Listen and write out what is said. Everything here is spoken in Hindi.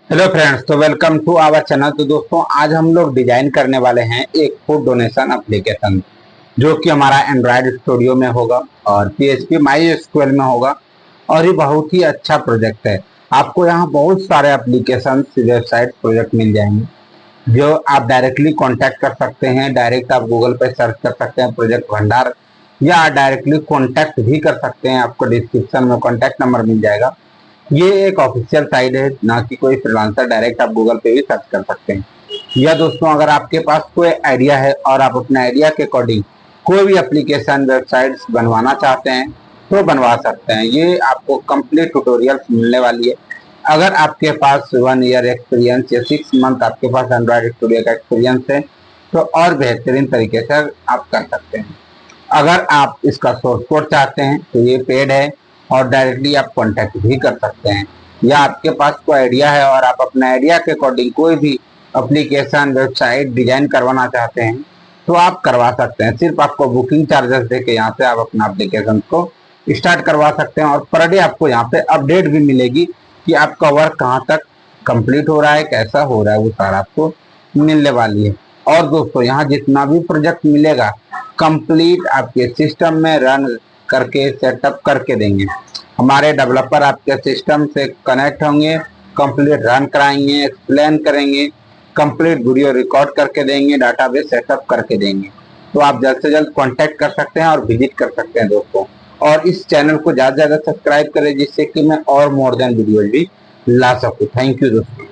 हेलो फ्रेंड्स, तो वेलकम टू आवर चैनल। तो दोस्तों, आज हम लोग डिजाइन करने वाले हैं एक फूड डोनेशन एप्लीकेशन जो कि हमारा एंड्रॉयड स्टूडियो में होगा और पीएचपी माई स्क्वेल में होगा। और ये बहुत ही अच्छा प्रोजेक्ट है। आपको यहाँ बहुत सारे एप्लीकेशन वेबसाइट प्रोजेक्ट मिल जाएंगे जो आप डायरेक्टली कांटेक्ट कर सकते हैं। डायरेक्ट आप गूगल पे सर्च कर सकते हैं प्रोजेक्ट भंडार, या डायरेक्टली कांटेक्ट भी कर सकते हैं। आपको डिस्क्रिप्शन में कांटेक्ट नंबर मिल जाएगा। ये एक ऑफिशियल साइट है, ना कि कोई फ्रीलांसर। डायरेक्ट आप गूगल पे भी सर्च कर सकते हैं। या दोस्तों, अगर आपके पास कोई आइडिया है और आप अपने आइडिया के अकॉर्डिंग कोई भी एप्लीकेशन वेबसाइट्स बनवाना चाहते हैं तो बनवा सकते हैं। ये आपको कंप्लीट ट्यूटोरियल्स मिलने वाली है। अगर आपके पास 1 ईयर एक्सपीरियंस या 6 मंथ आपके पास एंड्रॉयड स्टूडियो का एक्सपीरियंस है तो और बेहतरीन तरीके से आप कर सकते हैं। अगर आप इसका सोर्स कोड चाहते हैं तो ये पेड है और डायरेक्टली आप कांटेक्ट भी कर सकते हैं। या आपके पास कोई आइडिया है और आप अपने आइडिया के अकॉर्डिंग कोई भी एप्लीकेशन वेबसाइट डिजाइन करवाना चाहते हैं तो आप करवा सकते हैं। सिर्फ आपको बुकिंग चार्जेस दे के यहाँ से आप अपना एप्लीकेशन को स्टार्ट करवा सकते हैं। और पर डे आपको यहाँ पे अपडेट भी मिलेगी कि आपका वर्क कहाँ तक कंप्लीट हो रहा है, कैसा हो रहा है, वो सारा आपको मिलने वाली है। और दोस्तों, यहाँ जितना भी प्रोजेक्ट मिलेगा कंप्लीट आपके सिस्टम में रन करके सेटअप करके देंगे। हमारे डेवलपर आपके सिस्टम से कनेक्ट होंगे, कंप्लीट रन कराएंगे, एक्सप्लेन करेंगे, कंप्लीट वीडियो रिकॉर्ड करके देंगे, डाटाबेस सेटअप करके देंगे। तो आप जल्द से जल्द कांटेक्ट कर सकते हैं और विजिट कर सकते हैं दोस्तों। और इस चैनल को ज़्यादा से ज़्यादा सब्सक्राइब करें जिससे कि मैं और मोर देन वीडियो भी ला सकूँ। थैंक यू दोस्तों।